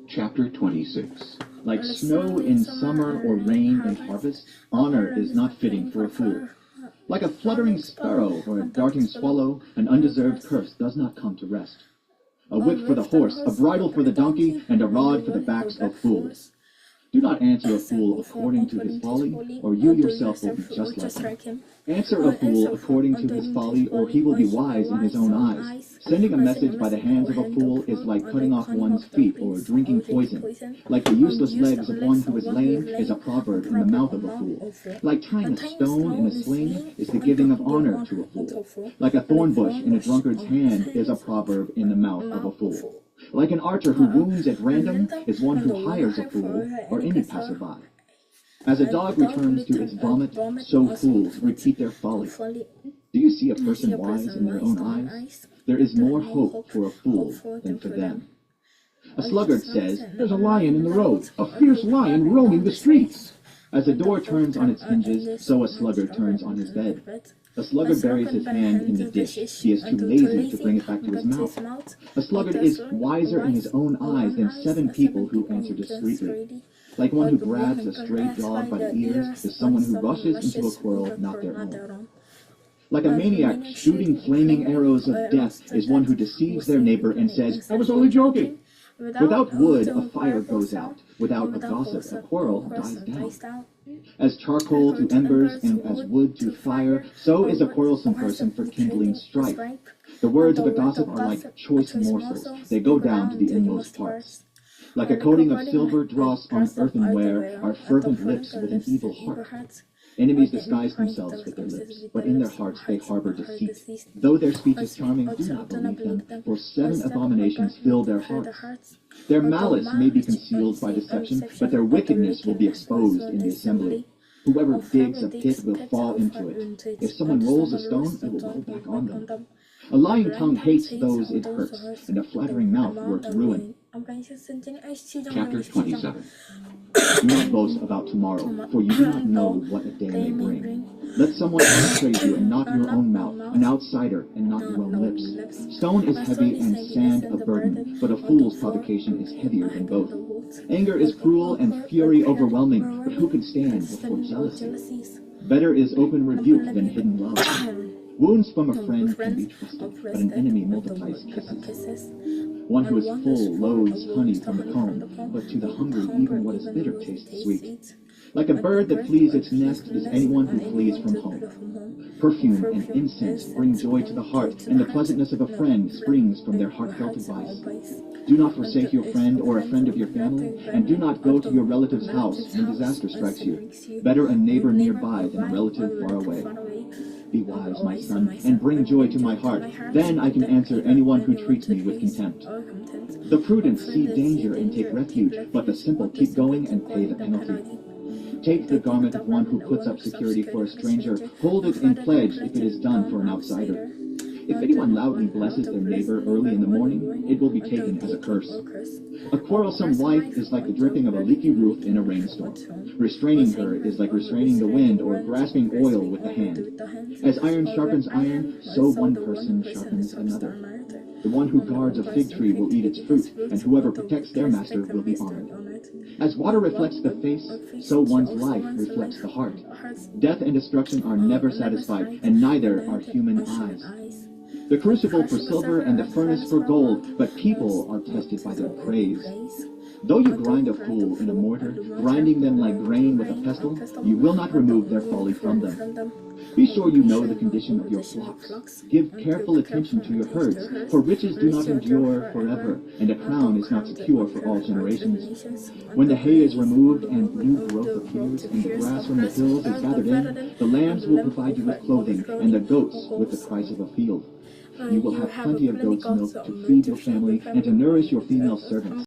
Chapter 26. Like snow in summer or rain in harvest, honor is not fitting for a fool. Like a fluttering sparrow or a darting swallow, an undeserved curse does not come to rest. A whip for the horse, a bridle for the donkey, and a rod for the backs of fools. Do not answer a fool according to his folly, or you yourself will be just like him. Answer a fool according to his folly, or he will be wise in his own eyes. Sending a message by the hands of a fool is like cutting off one's feet or drinking poison. Like the useless legs of one who is lame is a proverb in the mouth of a fool. Like tying a stone in a sling is the giving of honor to a fool. Like a thorn bush in a drunkard's hand is a proverb in the mouth of a fool. Like an archer who wounds at random is one who hires a fool or any passerby. As a dog returns to its vomit, so fools repeat their folly. Do you see a person wise in their own eyes? There is more hope for a fool than for them. A sluggard says, "There's a lion in the road, a fierce lion roaming the streets." As a door turns on its hinges, so a sluggard turns on his bed. A sluggard buries his hand in the dish. He is too lazy to bring it back to his mouth. A sluggard is wiser in his own eyes than 7 people who answer discreetly. Like one who grabs a stray dog by the ears is someone who rushes into a quarrel not their own. Like a maniac shooting flaming arrows of death is one who deceives their neighbor and says, "I was only joking." Without wood, a fire goes out. Without a gossip, a quarrel dies down. As charcoal to embers and as wood to fire, so is a quarrelsome person for kindling strife. The words of a gossip are like choice morsels. They go down to the inmost parts. Like a coating of silver dross on earthenware are fervent lips with an evil heart. Enemies disguise themselves with their lips, but in their hearts they harbor deceit. Though their speech is charming, do not believe them, for 7 abominations fill their hearts. Their malice may be concealed by deception, but their wickedness will be exposed in the assembly. Whoever digs a pit will fall into it. If someone rolls a stone, it will roll back on them. A lying tongue hates those it hurts, and a flattering mouth works ruin. Chapter 27. Do not boast about tomorrow, for you do not know what a day may bring. Let someone else praise you and not your own mouth, an outsider and not your own lips. Stone is heavy and sand a burden, but a fool's provocation is heavier than both. Anger is cruel and fury overwhelming, but who can stand before jealousy? Better is open rebuke than hidden love. Wounds from a friend can be trusted, but an enemy multiplies kisses. One who is full loathes honey from the comb, but to the hungry even what is bitter tastes sweet. Like a bird that flees its nest is anyone who flees from home. Perfume and incense bring joy to the heart, and the pleasantness of a friend springs from their heartfelt advice. Do not forsake your friend or a friend of your family, and do not go to your relative's house when disaster strikes you. Better a neighbor nearby than a relative far away. Be wise, my son, and bring joy to my heart. Then I can answer anyone who treats me with contempt. The prudent see danger and take refuge, but the simple keep going and pay the penalty. Take the garment of one who puts up security for a stranger. Hold it in pledge if it is done for an outsider. If anyone loudly blesses their neighbor early in the morning, it will be taken as a curse. A quarrelsome wife is like the dripping of a leaky roof in a rainstorm. Restraining her is like restraining the wind or grasping oil with the hand. As iron sharpens iron, so one person sharpens another. The one who guards a fig tree will eat its fruit, and whoever protects their master will be honored. As water reflects the face, so one's life reflects the heart. Death and destruction are never satisfied, and neither are human eyes. The crucible for silver and the furnace for gold, but people are tested by their praise. Though you grind a fool in a mortar, grinding them like grain with a pestle, you will not remove their folly from them. Be sure you know the condition of your flocks. Give careful attention to your herds, for riches do not endure forever, and a crown is not secure for all generations. When the hay is removed and new growth appears, and the grass from the hills is gathered in, the lambs will provide you with clothing, and the goats with the price of a field. You will have plenty of goat's milk to feed your family and to nourish your female servants.